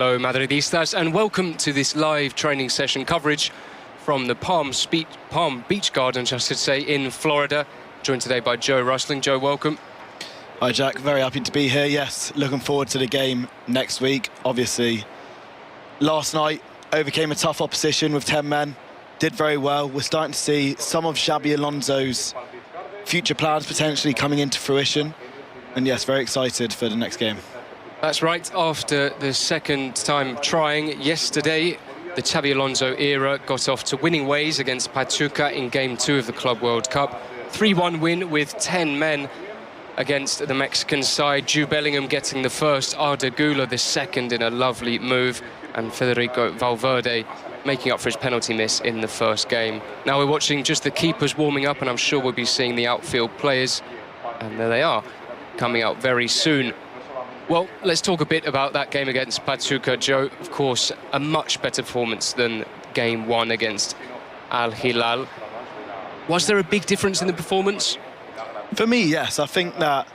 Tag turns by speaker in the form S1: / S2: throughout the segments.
S1: Hello Madridistas, and welcome to this live training session coverage from the Palm Beach Gardens, I should say, in Florida. Joined today by Joe Rustling. Joe, welcome.
S2: Hi Jack, very happy to be here. Yes, looking forward to the game next week. Obviously, last night overcame a tough opposition with 10 men, did very well. We're starting to see some of Xabi Alonso's future plans potentially coming into fruition. And yes, very excited for the next game.
S1: That's right. After the second time trying yesterday, the Xabi Alonso era got off to winning ways against Pachuca in Game 2 of the Club World Cup. 3-1 win with 10 men against the Mexican side. Jude Bellingham getting the first, Arda Guler the second in a lovely move, and Federico Valverde making up for his penalty miss in the first game. Now we're watching just the keepers warming up, and I'm sure we'll be seeing the outfield players. And there they are, coming out very soon. Well, let's talk a bit about that game against Pachuca, Joe. Of course, a much better performance than Game 1 against Al Hilal. Was there a big difference in the performance?
S2: For me, yes. I think that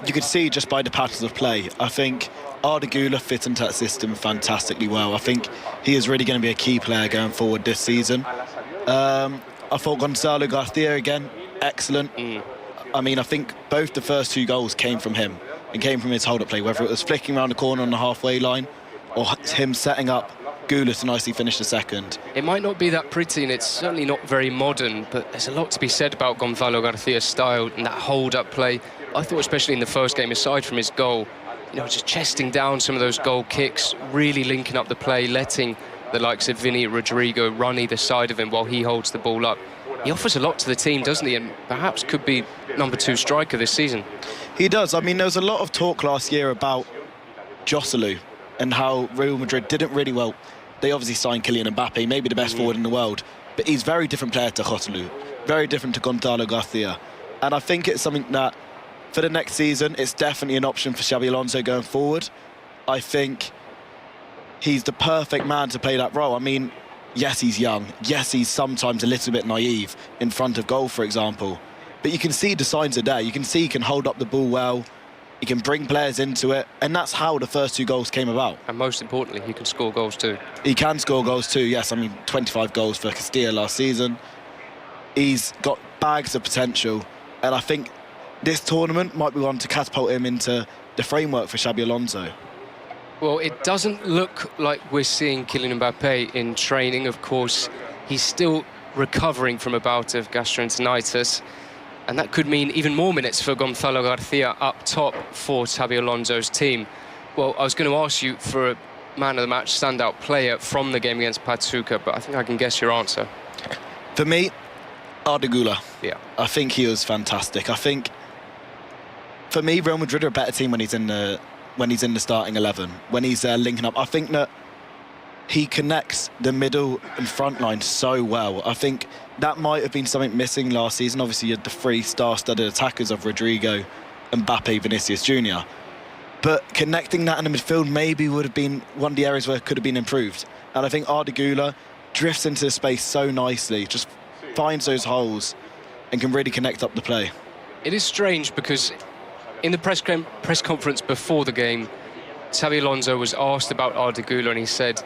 S2: you could see just by the patterns of play. I think Arda Guler fit into that system fantastically well. I think he is really going to be a key player going forward this season. I thought Gonzalo Garcia again, excellent. I mean, I think both the first two goals came from him. It came from his hold-up play, whether it was flicking around the corner on the halfway line or him setting up Guler to nicely finish the second.
S1: It might not be that pretty, and it's certainly not very modern, but there's a lot to be said about Gonzalo Garcia's style and that hold-up play. I thought, especially in the first game, aside from his goal, you know, just chesting down some of those goal kicks, really linking up the play, letting the likes of Vinny Rodrigo run either side of him while he holds the ball up. He offers a lot to the team, doesn't he? And perhaps could be #2 striker this season.
S2: He does. I mean, there was a lot of talk last year about Joselu and how Real Madrid didn't really well. They obviously signed Kylian Mbappé, maybe the best forward in the world, but he's a very different player to Joselu, very different to Gonzalo Garcia. And I think it's something that, for the next season, it's definitely an option for Xabi Alonso going forward. I think he's the perfect man to play that role. I mean, yes, he's young. Yes, he's sometimes a little bit naive in front of goal, for example. But you can see the signs are there. You can see he can hold up the ball well. He can bring players into it. And that's how the first two goals came about.
S1: And most importantly, he can score goals too.
S2: He can score goals too, yes. I mean, 25 goals for Castilla last season. He's got bags of potential. And I think this tournament might be one to catapult him into the framework for Xabi Alonso.
S1: Well, it doesn't look like we're seeing Kylian Mbappé in training. Of course, he's still recovering from a bout of gastroenteritis, and that could mean even more minutes for Gonzalo Garcia up top for Xabi Alonso's team. Well, I was going to ask you for a man of the match, standout player from the game against Pachuca, but I think I can guess your answer.
S2: For me, Arda Guler.
S1: Yeah.
S2: I think he was fantastic. I think, for me, Real Madrid are a better team when he's in the starting 11, when he's linking up. I think that he connects the middle and front line so well. I think that might have been something missing last season. Obviously, you had the three star-studded attackers of Rodrigo, Mbappé, Vinicius Jr. But connecting that in the midfield maybe would have been one of the areas where it could have been improved. And I think Arda Guler drifts into the space so nicely, just finds those holes and can really connect up the play.
S1: It is strange because in the press conference before the game, Xabi Alonso was asked about Arda Guler, and he said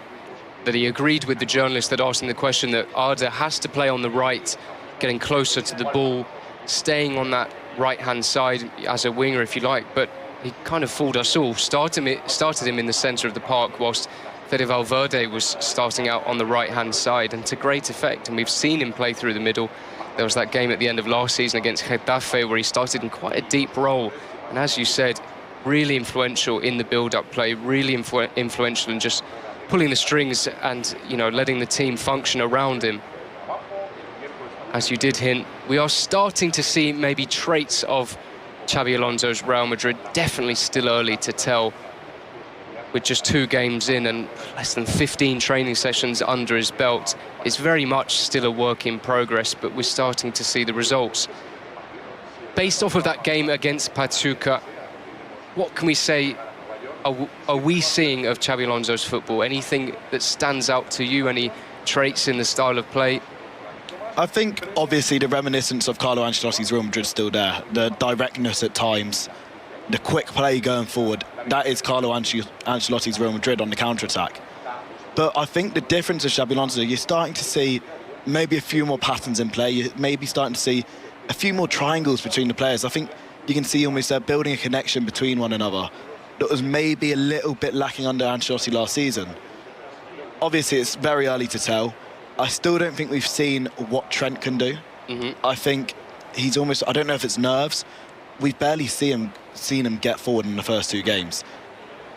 S1: that he agreed with the journalist that asked him the question that Arda has to play on the right, getting closer to the ball, staying on that right-hand side as a winger, if you like. But he kind of fooled us all. Started him in the centre of the park, whilst Fede Valverde was starting out on the right-hand side, and to great effect. And we've seen him play through the middle. There was that game at the end of last season against Getafe where he started in quite a deep role. And as you said, really influential in the build-up play, really influential in just pulling the strings and, you know, letting the team function around him. As you did hint, we are starting to see maybe traits of Xabi Alonso's Real Madrid. Definitely still early to tell, with just 2 games in and less than 15 training sessions under his belt. It's very much still a work in progress, but we're starting to see the results. Based off of that game against Pachuca, what can we say are we seeing of Xabi Alonso's football? Anything that stands out to you? Any traits in the style of play?
S2: I think, obviously, the reminiscence of Carlo Ancelotti's Real Madrid is still there. The directness at times, the quick play going forward. That is Carlo Ancelotti's Real Madrid on the counter-attack. But I think the difference with Xabi Alonso, you're starting to see maybe a few more patterns in play. You're maybe starting to see a few more triangles between the players. I think you can see almost they're building a connection between one another that was maybe a little bit lacking under Ancelotti last season. Obviously, it's very early to tell. I still don't think we've seen what Trent can do. I think he's almost, I don't know if it's nerves. We've barely seen him get forward in the first 2 games.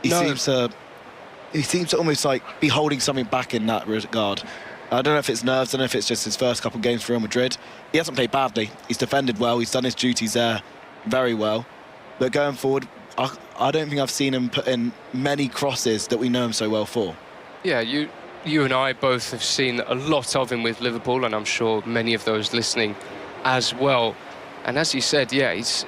S2: He seems to almost like be holding something back in that regard. I don't know if it's nerves, I don't know if it's just his first couple of games for Real Madrid. He hasn't played badly. He's defended well. He's done his duties there very well. But going forward, I don't think I've seen him put in many crosses that we know him so well for.
S1: Yeah, you and I both have seen a lot of him with Liverpool, and I'm sure many of those listening as well. And as you said, yeah, he's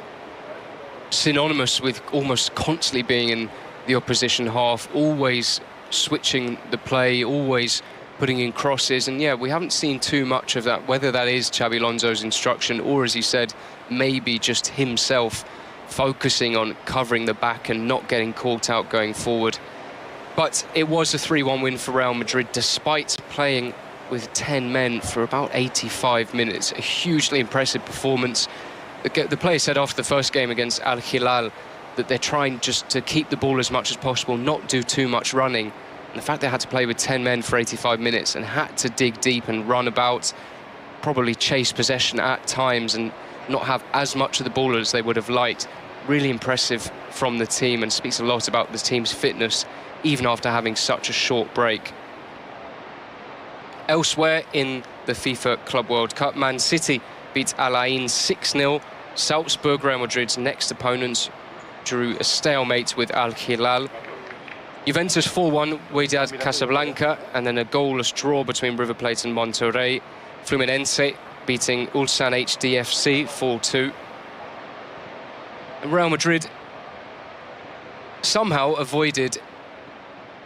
S1: synonymous with almost constantly being in the opposition half, always switching the play, always putting in crosses. And yeah, we haven't seen too much of that, whether that is Xabi Alonso's instruction or, as you said, maybe just himself focusing on covering the back and not getting caught out going forward. But it was a 3-1 win for Real Madrid, despite playing with 10 men for about 85 minutes. A hugely impressive performance. The players said after the first game against Al Hilal that they're trying just to keep the ball as much as possible, not do too much running. And the fact they had to play with 10 men for 85 minutes and had to dig deep and run about, probably chase possession at times and not have as much of the ball as they would have liked. Really impressive from the team, and speaks a lot about the team's fitness, even after having such a short break. Elsewhere in the FIFA Club World Cup, Man City beat Al Ain 6-0. Salzburg, Real Madrid's next opponents, drew a stalemate with Al Hilal. Juventus 4-1, Wydad Casablanca, and then a goalless draw between River Plate and Monterrey. Fluminense beating Ulsan HDFC 4-2. And Real Madrid somehow avoided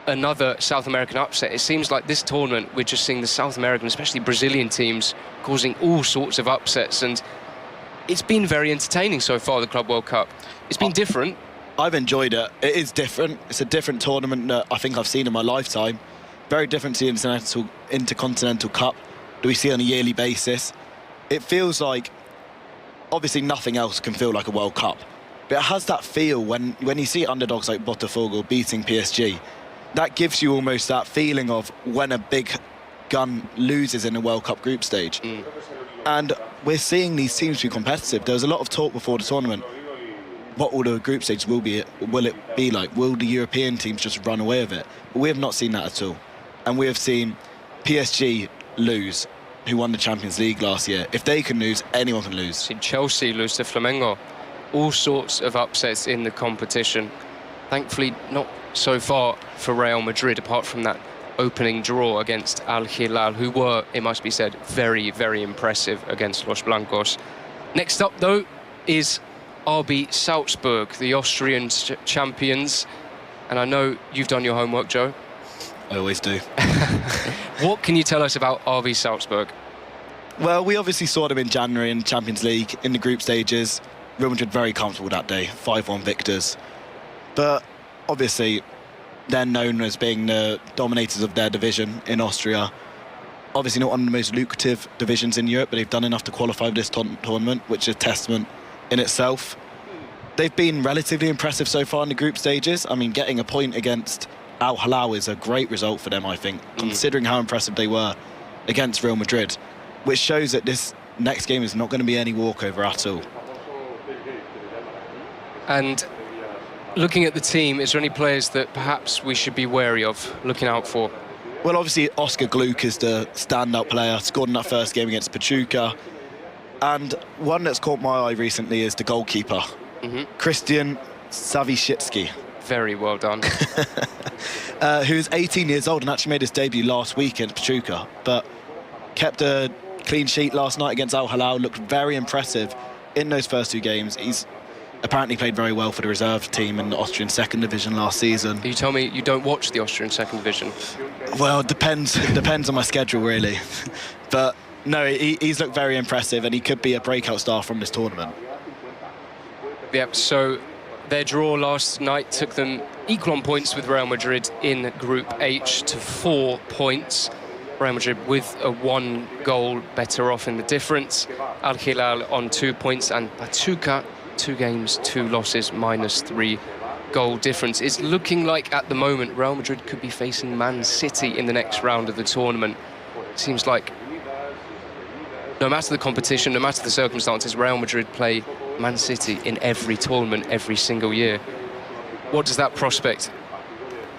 S1: another South American upset. It seems like this tournament we're just seeing the South American, especially Brazilian teams, causing all sorts of upsets, and it's been very entertaining so far, the Club World Cup. It's been different.
S2: I've enjoyed it. It is different. It's a different tournament that I think I've seen in my lifetime. Very different to the Intercontinental Cup that we see on a yearly basis. It feels like, obviously nothing else can feel like a World Cup, but it has that feel when you see underdogs like Botafogo beating PSG. That gives you almost that feeling of when a big gun loses in a World Cup group stage. And we're seeing these teams be competitive. There was a lot of talk before the tournament. What will the group stage will it be like? Will the European teams just run away with it? But we have not seen that at all. And we have seen PSG lose, who won the Champions League last year. If they can lose, anyone can lose.
S1: Seen Chelsea lose to Flamengo. All sorts of upsets in the competition. Thankfully, not so far for Real Madrid, apart from that opening draw against Al Hilal, who were, it must be said, very, very impressive against Los Blancos. Next up, though, is RB Salzburg, the Austrian champions. And I know you've done your homework, Joe.
S2: I always do.
S1: What can you tell us about RB Salzburg?
S2: Well, we obviously saw them in January in the Champions League, in the group stages. Real Madrid very comfortable that day, 5-1 victors. But obviously, they're known as being the dominators of their division in Austria. Obviously not one of the most lucrative divisions in Europe, but they've done enough to qualify for this tournament, which is a testament in itself. They've been relatively impressive so far in the group stages. I mean, getting a point against Al Hilal is a great result for them, I think, considering how impressive they were against Real Madrid, which shows that this next game is not going to be any walkover at all.
S1: And looking at the team, is there any players that perhaps we should be wary of, looking out for?
S2: Well, obviously, Oscar Gluck is the standout player, scored in that first game against Pachuca. And one that's caught my eye recently is the goalkeeper, Christian Savicitsky.
S1: Very well done.
S2: Who is 18 years old and actually made his debut last week against Pachuca, but kept a clean sheet last night against Al Hilal, looked very impressive in those first 2 games. He's apparently played very well for the reserve team in the Austrian second division last season.
S1: You tell me you don't watch the Austrian second division?
S2: Well, it depends on my schedule, really. But no, he's looked very impressive, and he could be a breakout star from this tournament.
S1: Yep, so Their draw last night took them equal on points with Real Madrid in Group H to 4 points. Real Madrid with a 1 goal better off in the difference. Al Hilal on 2 points, and Pachuca 2 games, 2 losses, -3 goal difference. It's looking like at the moment Real Madrid could be facing Man City in the next round of the tournament. Seems like no matter the competition, no matter the circumstances, Real Madrid play Man City in every tournament every single year. What does that prospect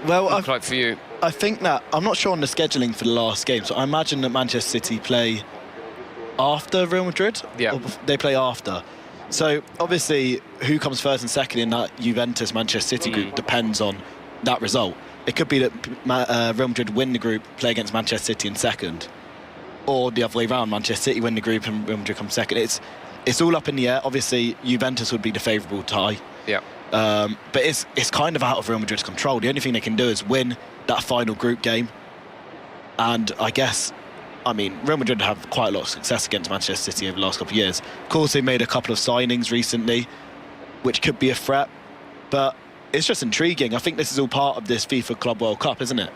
S1: look like for you?
S2: I think that, I'm not sure on the scheduling for the last game, so I imagine that Manchester City play after Real Madrid?
S1: Yeah.
S2: Or they play after. So, obviously, who comes first and second in that Juventus-Manchester City group depends on that result. It could be that Real Madrid win the group, play against Manchester City in second, or the other way around, Manchester City win the group and Real Madrid come second. It's all up in the air. Obviously, Juventus would be the favourable tie.
S1: Yeah.
S2: But it's kind of out of Real Madrid's control. The only thing they can do is win that final group game. And I guess, Real Madrid have quite a lot of success against Manchester City over the last couple of years. Of course, they made a couple of signings recently, which could be a threat. But it's just intriguing. I think this is all part of this FIFA Club World Cup, isn't it?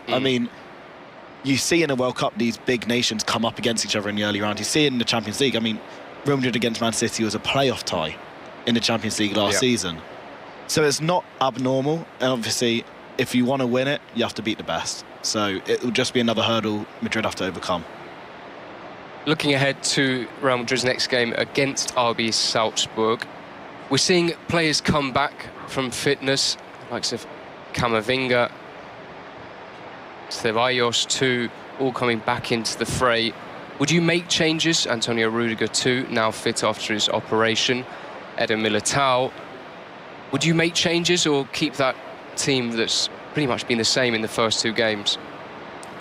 S2: You see in a World Cup these big nations come up against each other in the early round. You see it in the Champions League. Real Madrid against Man City was a playoff tie in the Champions League last season. So it's not abnormal, and obviously if you want to win it, you have to beat the best. So it will just be another hurdle Madrid have to overcome.
S1: Looking ahead to Real Madrid's next game against RB Salzburg, we're seeing players come back from fitness, likes of Camavinga, Ceballos too, all coming back into the fray. Would you make changes? Antonio Rudiger too, now fit after his operation. Eder Militao. Would you make changes or keep that team that's pretty much been the same in the first 2 games?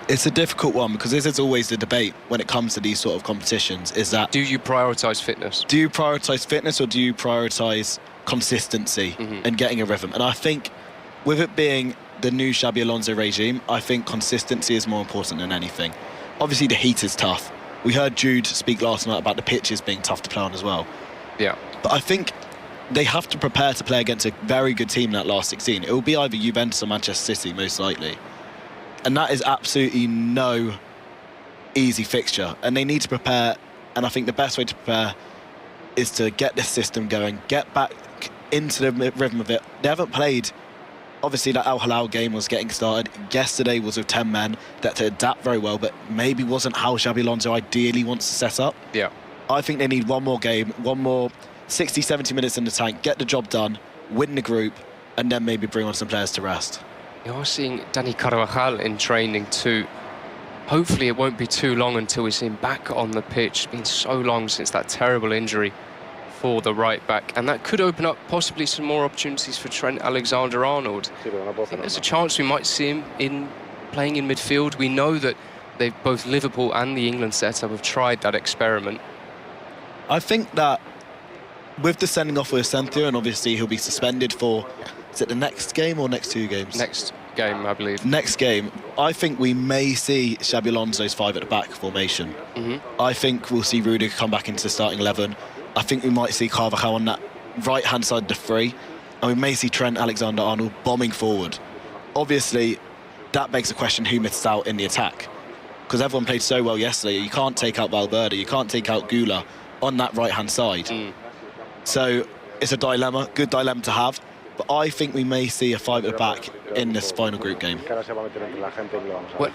S2: It's a difficult one, because this is always the debate when it comes to these sort of competitions, is that...
S1: Do you prioritise fitness?
S2: Do you prioritise fitness, or do you prioritise consistency and getting a rhythm? And I think with it being the new Xabi Alonso regime, I think consistency is more important than anything. Obviously, the heat is tough. We heard Jude speak last night about the pitches being tough to play on as well.
S1: Yeah.
S2: But I think they have to prepare to play against a very good team in that last 16. It will be either Juventus or Manchester City, most likely. And that is absolutely no easy fixture. And they need to prepare, and I think the best way to prepare is to get this system going, get back into the rhythm of it. They haven't played... Obviously, that Al Hilal game was getting started. Yesterday was with 10 men. That to adapt very well, but maybe wasn't how Xabi Alonso ideally wants to set up.
S1: Yeah.
S2: I think they need one more game, one more 60, 70 minutes in the tank, get the job done, win the group, and then maybe bring on some players to rest.
S1: You are seeing Dani Carvajal in training too. Hopefully it won't be too long until we see him back on the pitch. It's been so long since that terrible injury for the right back, and that could open up possibly some more opportunities for Trent Alexander-Arnold. I think there's a chance we might see him playing in midfield. We know that both Liverpool and the England setup have tried that experiment.
S2: I think that with the sending off with Asensio, and obviously he'll be suspended for, is it the next game or next 2 games?
S1: Next game, I believe.
S2: Next game, I think we may see Xabi Alonso's 5 at the back formation. I think we'll see Rudiger come back into the starting 11. I think we might see Carvajal on that right-hand side of the 3, and we may see Trent Alexander-Arnold bombing forward. Obviously, that begs the question who missed out in the attack, because everyone played so well yesterday. You can't take out Valverde, you can't take out Guler on that right-hand side. So it's a dilemma, good dilemma to have, but I think we may see a 5 at the back in this final group game.
S1: Well,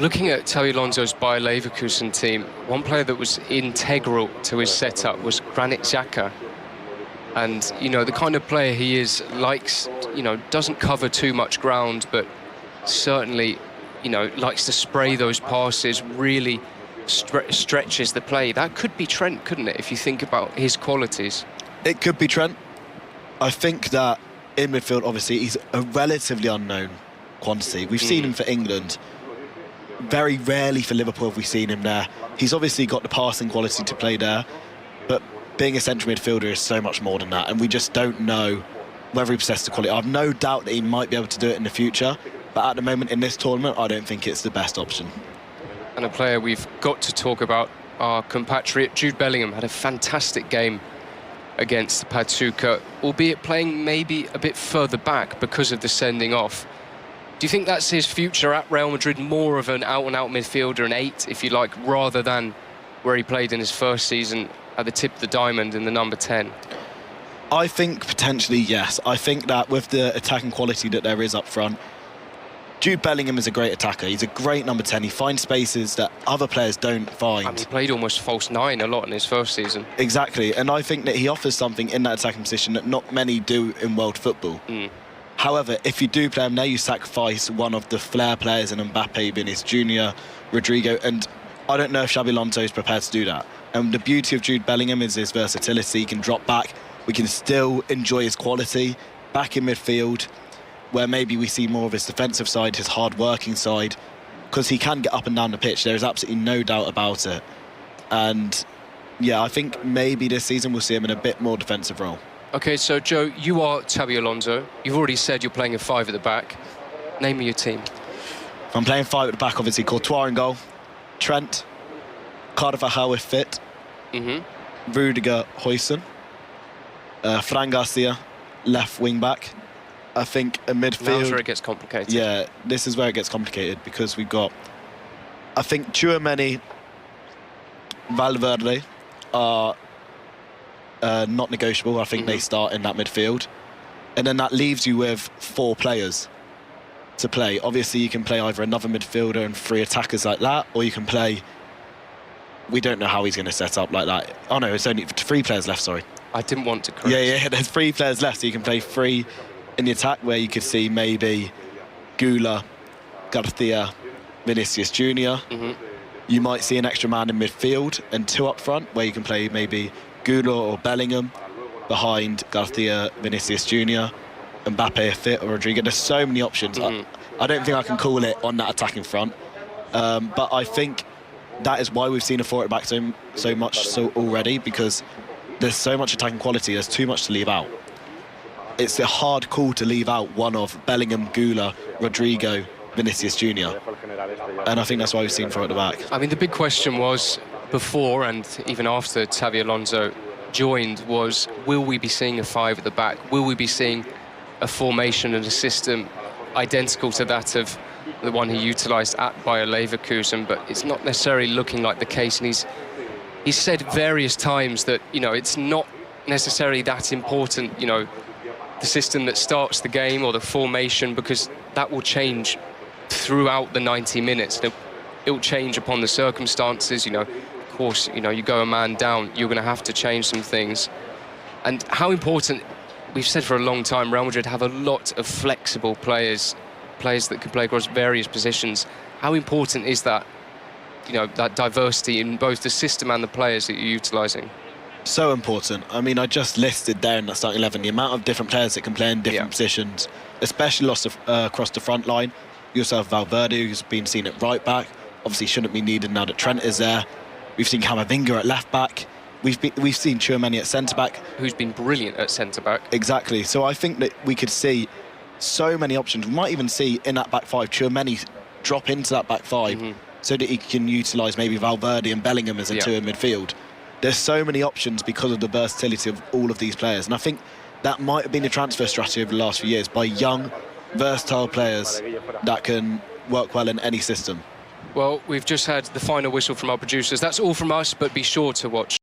S1: looking at Xabi Alonso's Bayer Leverkusen team, one player that was integral to his setup was Granit Xhaka. And, the kind of player he is, likes, doesn't cover too much ground, but certainly, likes to spray those passes, really stretches the play. That could be Trent, couldn't it, if you think about his qualities?
S2: It could be Trent. I think that in midfield, obviously, he's a relatively unknown quantity. We've seen him for England. Very rarely for Liverpool have we seen him there. He's obviously got the passing quality to play there, but being a central midfielder is so much more than that, and we just don't know whether he possesses the quality. I've no doubt that he might be able to do it in the future, but at the moment in this tournament, I don't think it's the best option.
S1: And a player we've got to talk about, our compatriot Jude Bellingham, had a fantastic game against Pachuca, albeit playing maybe a bit further back because of the sending off. Do you think that's his future at Real Madrid, more of an out-and-out midfielder, an 8, if you like, rather than where he played in his first season at the tip of the diamond in the number 10?
S2: I think potentially, yes. I think that with the attacking quality that there is up front, Jude Bellingham is a great attacker. He's a great number 10. He finds spaces that other players don't find.
S1: And he played almost false 9 a lot in his first season.
S2: Exactly, and I think that he offers something in that attacking position that not many do in world football. However, if you do play him there, you sacrifice one of the flair players in Mbappé, Vinicius Jr., Rodrigo, and I don't know if Xabi Alonso is prepared to do that. And the beauty of Jude Bellingham is his versatility. He can drop back. We can still enjoy his quality back in midfield, where maybe we see more of his defensive side, his hard-working side, because he can get up and down the pitch. There is absolutely no doubt about it. And, yeah, I think maybe this season we'll see him in a bit more defensive role.
S1: OK, so, Joe, you are Xabi Alonso. You've already said you're playing a 5 at the back. Name me your team.
S2: I'm playing 5 at the back, obviously. Courtois in goal. Trent. Carvajal if fit. Rudiger, Huijsen. Fran Garcia, left wing-back. I think a midfield...
S1: Now's where it gets complicated.
S2: Yeah, this is where it gets complicated because we've got... I think Tchouaméni, Valverde are not negotiable. I think they start in that midfield. And then that leaves you with 4 players to play. Obviously, you can play either another midfielder and 3 attackers like that, or you can play... We don't know how he's going to set up like that. Oh, no, it's only 3 players left, sorry.
S1: I didn't want to correct.
S2: Yeah, there's 3 players left, so you can play 3 in the attack, where you could see maybe Guler, Garcia, Vinicius Jr. You might see an extra man in midfield and 2 up front, where you can play maybe Guler or Bellingham behind Garcia, Vinicius Jr., Mbappe if fit, or Rodrigo. There's so many options. I don't think I can call it on that attacking front, but I think that is why we've seen a 4 at back so much already, because there's so much attacking quality, there's too much to leave out. It's a hard call to leave out one of Bellingham, Guler, Rodrigo, Vinicius Jr. And I think that's why we've seen 4 at the back.
S1: I mean, the big question was, before and even after Xabi Alonso joined, was will we be seeing a 5 at the back? Will we be seeing a formation and a system identical to that of the one he utilised at Bayer Leverkusen? But it's not necessarily looking like the case, and he's said various times that, you know, it's not necessarily that important, you know, the system that starts the game or the formation, because that will change throughout the 90 minutes. It will change upon the circumstances, you know. Of course, you know, you go a man down, you're going to have to change some things. And how important, we've said for a long time, Real Madrid have a lot of flexible players that can play across various positions. How important is that, you know, that diversity in both the system and the players that you're utilising?
S2: So important. I mean, I just listed there in that starting 11 the amount of different players that can play in different positions, especially across the front line. You also have Valverde, who's been seen at right back. Obviously shouldn't be needed now that Trent is there. We've seen Camavinga at left back. We've seen Tchouaméni at centre back,
S1: who's been brilliant at centre back.
S2: Exactly. So I think that we could see so many options. We might even see in that back 5 Tchouaméni drop into that back 5 so that he can utilise maybe Valverde and Bellingham as a 2 in midfield. There's so many options because of the versatility of all of these players, and I think that might have been the transfer strategy over the last few years, by young, versatile players that can work well in any system.
S1: Well, we've just had the final whistle from our producers. That's all from us, but be sure to watch